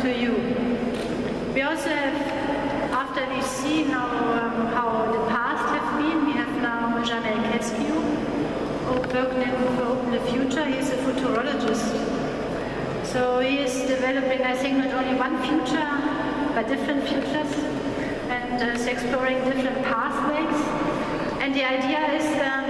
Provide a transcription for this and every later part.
to you. We also have, after we've seen how the past have been, we have now Jamel Keskew, who worked for Open the Future. He's a futurologist. So he is developing, I think, not only one future, but different futures, and is exploring different pathways. And the idea is that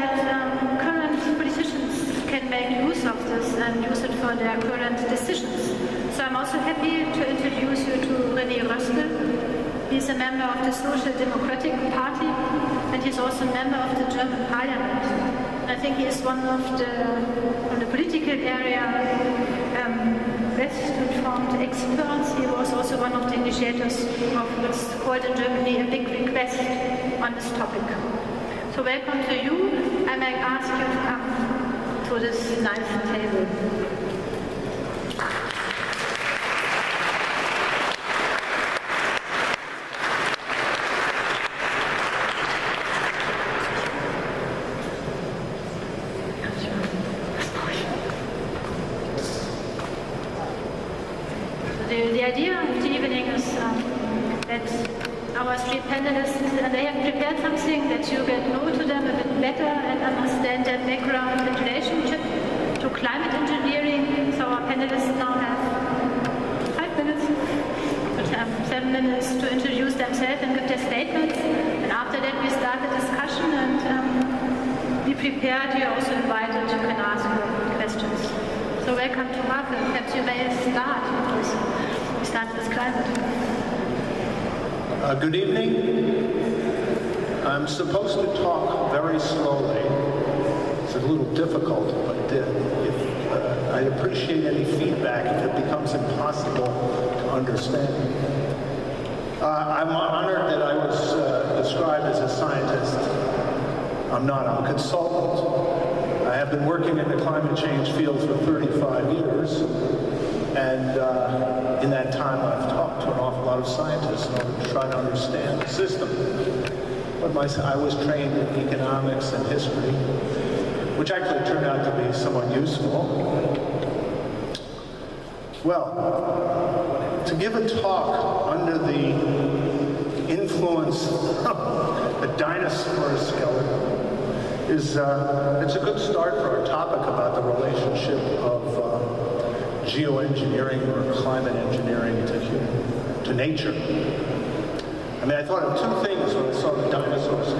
current politicians can make use of this and use it for their current decisions. So I'm also happy to introduce you to René Röstl. He's a member of the Social Democratic Party, and he's also a member of the German Parliament. And I think he is one of the political area best informed experts. He was also one of the initiators of what's called in Germany a big request on this topic. So welcome to you. I might ask you to come to this nice table. The idea of the evening is that our three panelists, they have prepared something that you get to know to them a bit better and understand their background and relationship to climate engineering. So our panelists now have 5 minutes, 7 minutes to introduce themselves and give their statements. And after that we start the discussion, and be prepared. You're also invited. You can ask your questions. So welcome to Marvel. Perhaps you may start with climate. Good evening. I'm supposed to talk very slowly. It's a little difficult, but I'd appreciate any feedback if it becomes impossible to understand. I'm honored that I was described as a scientist. I'm not. I'm a consultant. I have been working in the climate change field for 35 years. And in that time, I've talked to an awful lot of scientists in order to try to understand the system. But I was trained in economics and history, which actually turned out to be somewhat useful. Well, to give a talk under the influence of a dinosaur skeleton it's a good start for our topic about the relationship of geo-engineering or climate engineering to nature. I mean, I thought of two things when I saw the dinosaurs.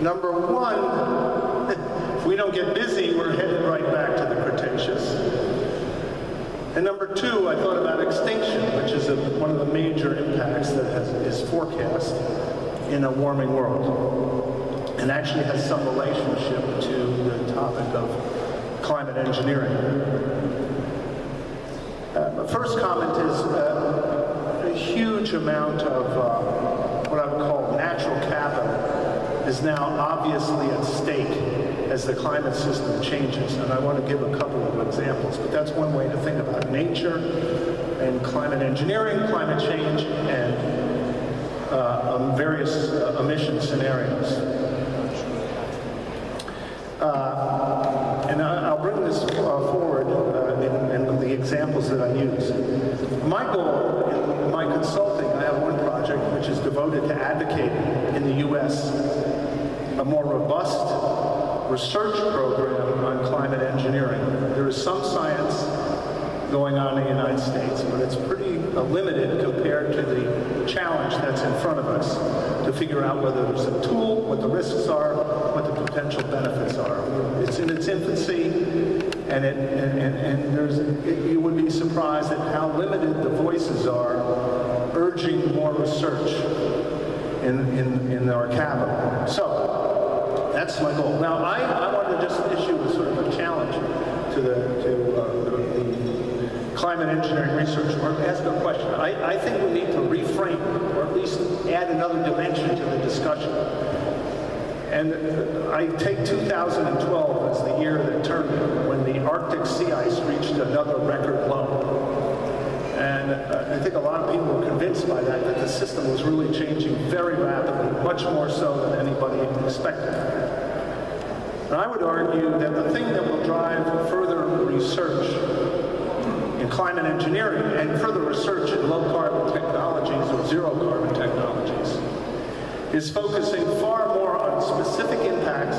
Number one, if we don't get busy, we're headed right back to the Cretaceous. And number two, I thought about extinction, which is one of the major impacts that is forecast in a warming world, and actually has some relationship to the topic of climate engineering. The first comment is a huge amount of what I would call natural capital is now obviously at stake as the climate system changes. And I want to give a couple of examples, but that's one way to think about nature and climate engineering, climate change, and various emission scenarios. And I'll bring this forward in the examples that I use. My goal in my consulting, I have one project which is devoted to advocating in the U.S. a more robust research program on climate engineering. There is some science going on in the United States, but it's pretty limited compared to the challenge that's in front of us to figure out whether there's a tool, what the risks are, what the potential benefits are. It's in its infancy, and you would be surprised at how limited the voices are urging more research in our capital. So that's my goal. Now, I want to just issue a sort of a challenge to the climate engineering research, or ask a question. I think we need to reframe, or at least add another dimension to the discussion. And I take 2012 as the year that turned when the Arctic sea ice reached another record low. And I think a lot of people were convinced by that the system was really changing very rapidly, much more so than anybody expected. And I would argue that the thing that will drive further research in climate engineering and further research in low-carbon technologies or zero-carbon technologies is focusing far more on specific impacts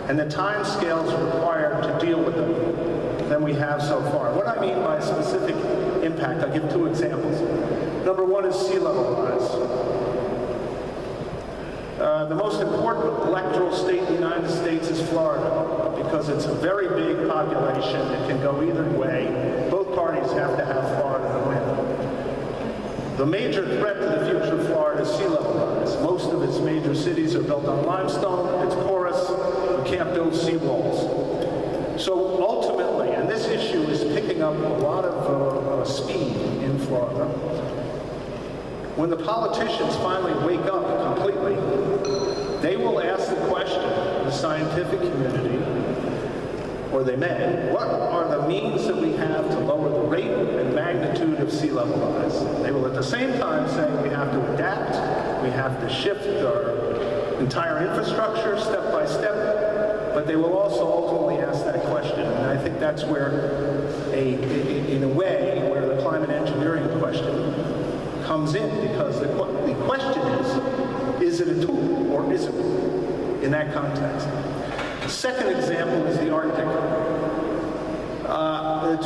and the time scales required to deal with them than we have so far. What I mean by specific impact, I'll give two examples. Number one is sea level rise. The most important electoral state in the United States is Florida because it's a very big population. It can go either way. Both parties have to have Florida to win. The major threat to the future of Florida is sea level rise. Most of its major cities are built on limestone. It's porous. You can't build seawalls. So ultimately, and this issue is picking up a lot of speed in Florida, when the politicians finally wake up completely, they will ask the question, the scientific community, or they may, what are the means that we have to lower the rate and magnitude of sea level rise? They will at the same time say we have to adapt, we have to shift our entire infrastructure step by step, but they will also ultimately ask that question. And I think that's where, in a way, where the climate engineering question comes in, because the question is it a tool or isn't it in that context? The second example is the Arctic.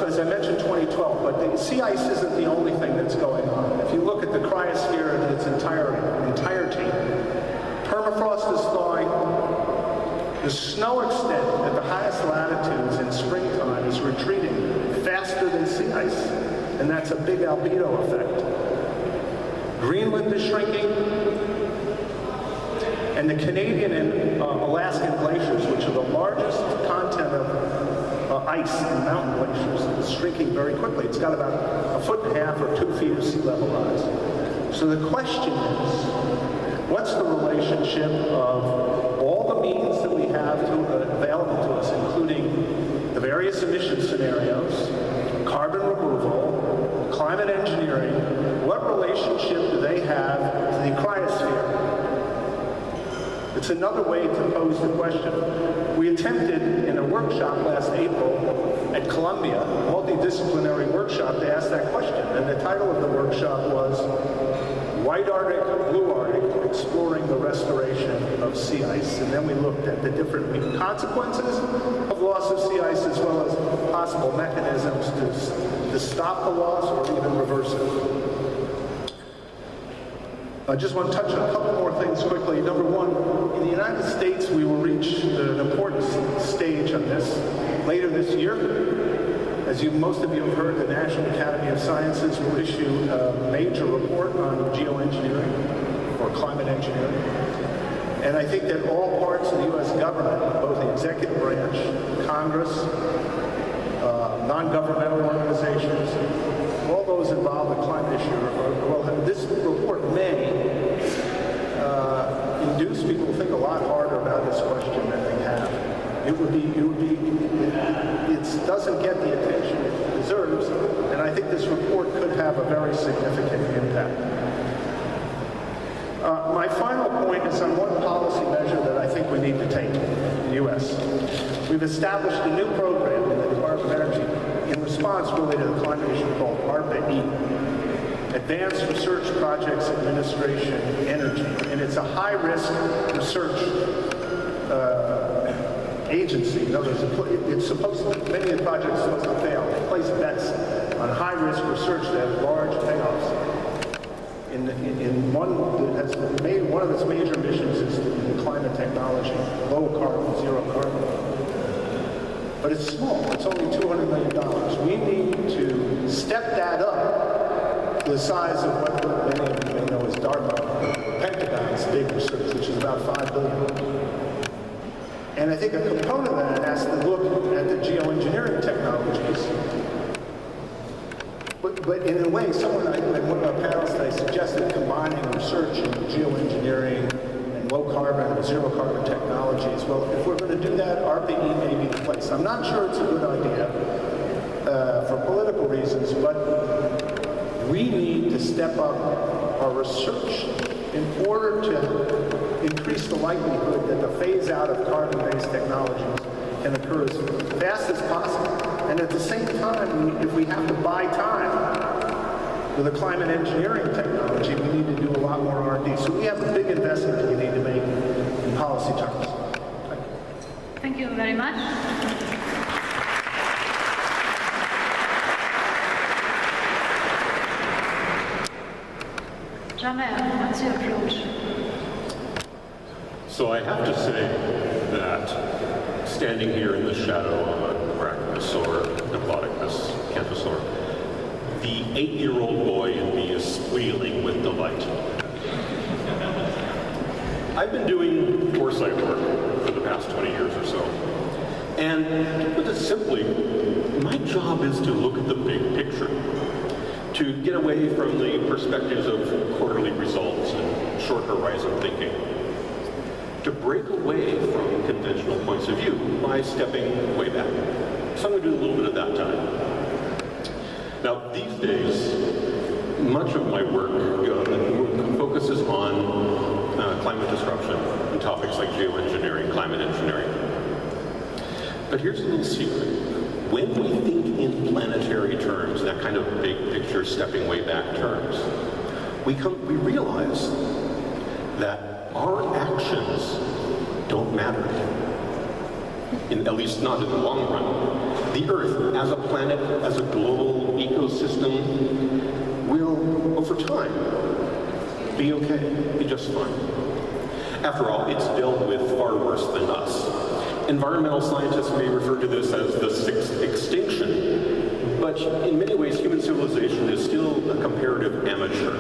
As I mentioned, 2012, but the sea ice isn't the only thing that's going on. If you look at the cryosphere in its entirety, permafrost is thawing. The snow extent at the highest latitudes in springtime is retreating faster than sea ice, and that's a big albedo effect. Greenland is shrinking, and the Canadian and Alaskan glaciers, which are the largest content of ice in mountain glaciers, is shrinking very quickly. It's got about 1.5 or 2 feet of sea level rise. So the question is, what's the relationship of all the means that we have available to us, including the various emission scenarios, carbon removal, climate engineering, what relationship do they have to the cryosphere? It's another way to pose the question. We attempted in a workshop last April at Columbia, a multidisciplinary workshop, to ask that question. And the title of the workshop was White Arctic, Blue Arctic, Exploring the Restoration of Sea Ice. And then we looked at the different consequences of loss of sea ice as well as possible mechanisms to stop the loss or even reverse it. I just want to touch on a couple more things quickly. Number one, in the United States, we will reach an important stage on this later this year. As most of you have heard, the National Academy of Sciences will issue a major report on geoengineering or climate engineering. And I think that all parts of the U.S. government, both the executive branch, Congress, non-governmental organizations, all those involved in climate issue, this report may induce people to think a lot harder about this question than they have. It doesn't get the attention it deserves, and I think this report could have a very significant impact. My final point is on one policy measure that I think we need to take in the U.S. We've established a new program in the Department of Energy in response really to the climate issue called ARPA-E, Advanced Research Projects Administration Energy, and it's a high-risk research agency. In other words, it's supposed to, many of the projects are supposed to fail. It places bets on high-risk research that have large payoffs. In one that has made one of its major missions is in climate technology, low carbon, zero carbon. But it's small. It's only $200 million. We need to step that up to the size of what many of you may know as DARPA, Pentagon's big research, which is about $5 billion. And I think a component of that has to look at the geoengineering technologies. But in a way, in one of our panels today suggested combining research in geoengineering and low carbon and zero carbon technologies. Well, if we're going to do that, ARPA-E may be the place. I'm not sure it's a good idea for political reasons, but we need to step up our research in order to increase the likelihood that the phase out of carbon-based technologies can occur as fast as possible And at the same time, if we have to buy time with the climate engineering technology, we need to do a lot more R&D. So we have a big investment that we need to make in policy terms. Thank you very much. Jamel, what's your approach? So I have to say that standing here in the shadow of Arachnis or Diplodocus, Cantosaur, the 8-year-old boy in me is squealing with delight. I've been doing foresight work for the past 20 years or so. And to put it simply, my job is to look at the big picture, to get away from the perspectives of quarterly results and short horizon thinking, to break away from conventional points of view by stepping way back. So I'm going to do a little bit of that time. Now, these days, much of my work focuses on climate disruption and topics like geoengineering, climate engineering. But here's a little secret. When we think in planetary terms, that kind of big picture, stepping way back terms, we realize that our actions don't matter, at least not in the long run. The Earth, as a planet, as a global ecosystem, will, over time, be okay, be just fine. After all, it's dealt with far worse than us. Environmental scientists may refer to this as the sixth extinction, but in many ways, human civilization is still a comparative amateur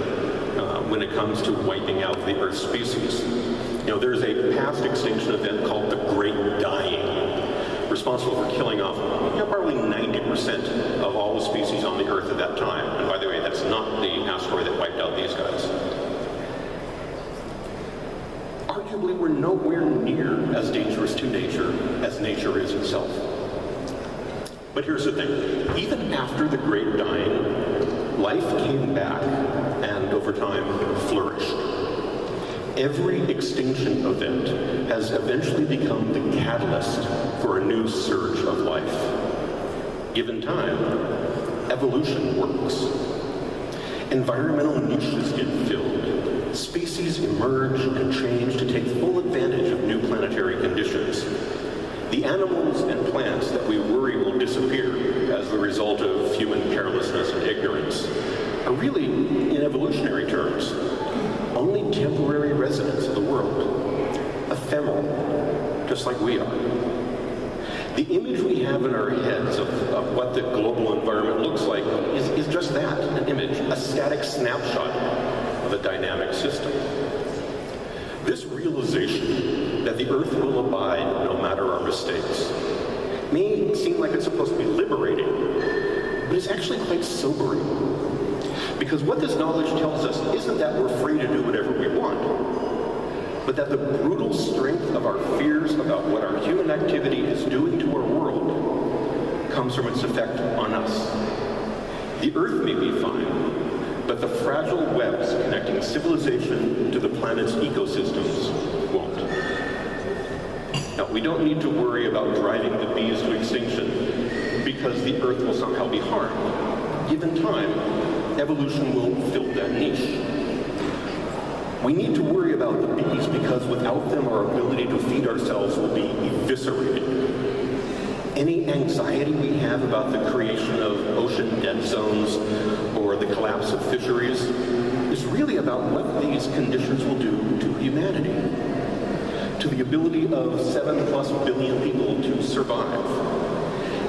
when it comes to wiping out the Earth species. You know, there's a past extinction event called the Great Dying, responsible for killing off probably 90% of all the species on the Earth at that time. And by the way, that's not the asteroid that wiped out these guys. Arguably, we're nowhere near as dangerous to nature as nature is itself. But here's the thing. Even after the Great Dying, life came back and, over time, flourished. Every extinction event has eventually become the catalyst for a new surge of life. Given time, evolution works. Environmental niches get filled. Species emerge and change to take full advantage of new planetary conditions. The animals and plants that we worry will disappear as the result of human carelessness and ignorance are really, in evolutionary terms, only temporary residents of the world, ephemeral, just like we are. The image we have in our heads of what the global environment looks like is just that, an image, a static snapshot of a dynamic system. This realization that the Earth will abide no matter our mistakes may seem like it's supposed to be liberating, but it's actually quite sobering. Because what this knowledge tells us isn't that we're free to do whatever we want, but that the brutal strength of our fears about what our human activity is doing to our world comes from its effect on us. The Earth may be fine, but the fragile webs connecting civilization to the planet's ecosystems won't. Now, we don't need to worry about driving the bees to extinction because the Earth will somehow be harmed. Given time, evolution will fill that niche. We need to worry about the bees because without them, our ability to feed ourselves will be eviscerated. Any anxiety we have about the creation of ocean dead zones or the collapse of fisheries is really about what these conditions will do to humanity, to the ability of 7+ billion people to survive.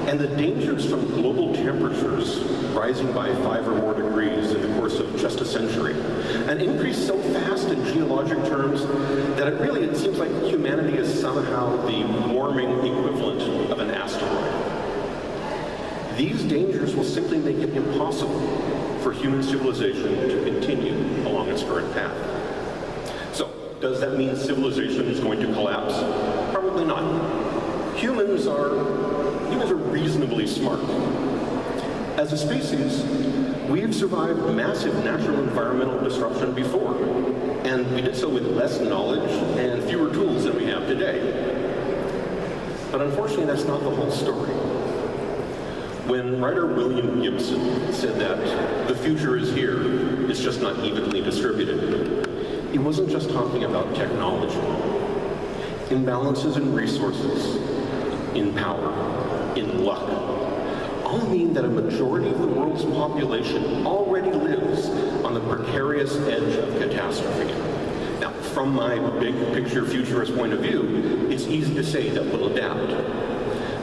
And the dangers from global temperatures rising by 5 or more degrees in the course of just a century, an increase so fast in geologic terms that it seems like humanity is somehow the warming equivalent of an asteroid. These dangers will simply make it impossible for human civilization to continue along its current path. So, does that mean civilization is going to collapse? Probably not. Humans are reasonably smart. As a species, we've survived massive natural environmental disruption before, and we did so with less knowledge and fewer tools than we have today. But unfortunately, that's not the whole story. When writer William Gibson said that the future is here, it's just not evenly distributed, he wasn't just talking about technology. Imbalances in resources, in power, in luck, all mean that a majority of the world's population already lives on the precarious edge of catastrophe. Now, from my big picture futurist point of view, it's easy to say that we'll adapt.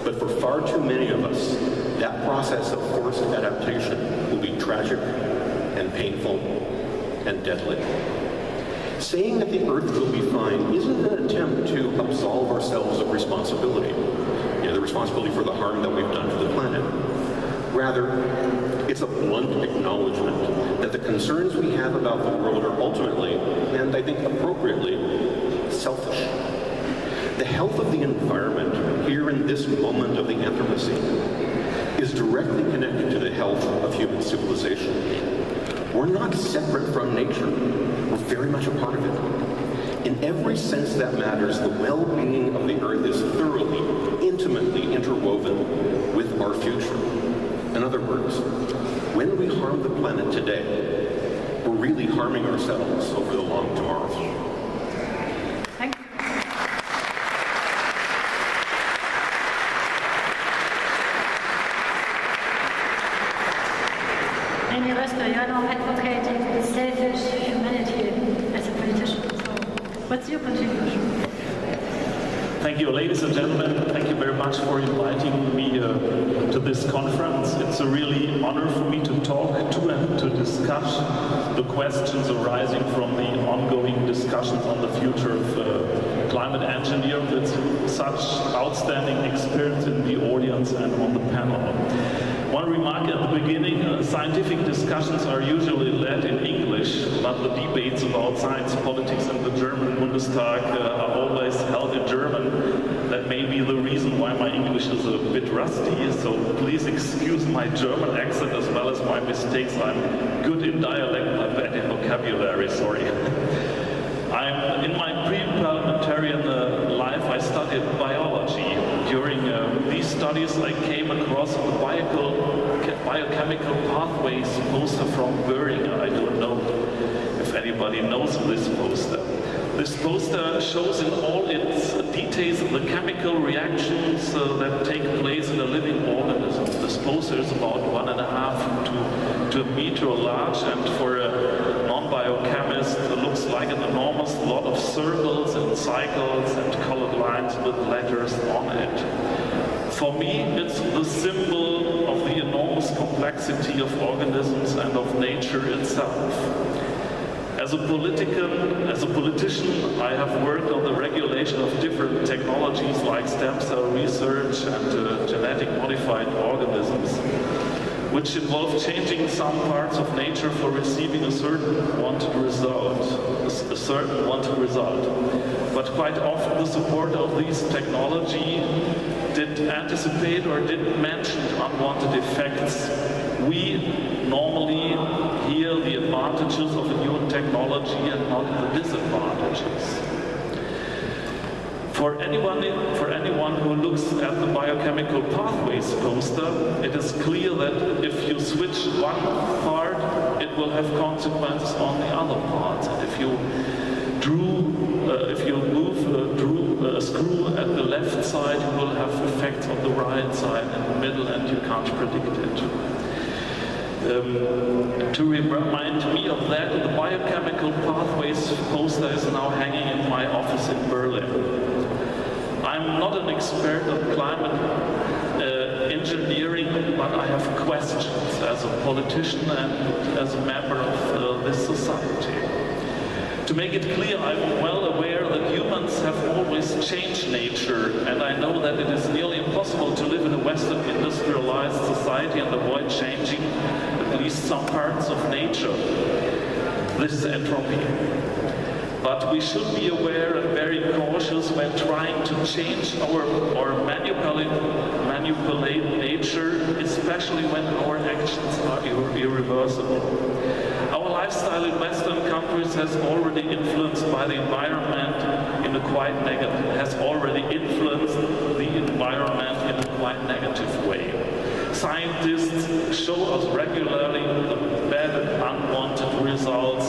But for far too many of us, that process of forced adaptation will be tragic and painful and deadly. Saying that the Earth will be fine isn't an attempt to absolve ourselves of responsibility, the responsibility for the harm that we've done to the planet. Rather, it's a blunt acknowledgement that the concerns we have about the world are ultimately, and I think appropriately, selfish. The health of the environment here in this moment of the Anthropocene is directly connected to the health of human civilization. We're not separate from nature. We're very much a part of it. In every sense that matters, the well-being of the Earth is thoroughly, intimately interwoven with our future. In other words, when we harm the planet today, we're really harming ourselves over the long tomorrow. Thank you. Amy Röster, you're now advocating selfish humanity as a politician. So, what's your contribution? Thank you, ladies and gentlemen. Thank you very much for inviting me to this conference. It's a really honor for me to talk to and to discuss the questions arising from the ongoing discussions on the future of climate engineering with such outstanding experts in the audience and on the panel. One remark at the beginning, scientific discussions are usually led in English, but the debates about science politics in the German Bundestag are always held in German. That may be the reason why my English is a bit rusty, so please excuse my German accent as well as my mistakes. I'm good in dialect, but bad in vocabulary, sorry. In my pre-parliamentarian life, I studied biology. During these studies, I came across the biochemical pathways poster from Boehringer. I don't know if anybody knows this poster. This poster shows in all its details the chemical reactions that take place in a living organism. This poster is about 1.5 to a meter large, and for a non-biochemist it looks like an enormous lot of circles and cycles and colored lines with letters on it. For me, it's the symbol of the enormous complexity of organisms and of nature itself. As a politician, I have worked on the regulation of different technologies like stem cell research and genetic modified organisms, which involve changing some parts of nature for receiving a certain wanted result. But quite often the support of these technology did anticipate or didn't mention unwanted effects. We normally hear the advantages of a new technology and not the disadvantages. For anyone who looks at the biochemical pathways poster, it is clear that if you switch one part, it will have consequences on the other parts. And if you move a screw at the left side, you will have effects on the right side and the middle, and you can't predict it. To remind me of that, the biochemical pathways poster is now hanging in my office in Berlin. I'm not an expert on climate engineering, but I have questions as a politician and as a member of this society. To make it clear, I'm well aware that humans have always changed nature, and I know that it is nearly impossible to live in a Western industrialized society and avoid changing at least some parts of nature. This is entropy. But we should be aware and very cautious when trying to change or manipulate nature, especially when our actions are irreversible. Our lifestyle in Western countries has already influenced by the environment in a quite negative way. scientists show us regularly the bad and unwanted results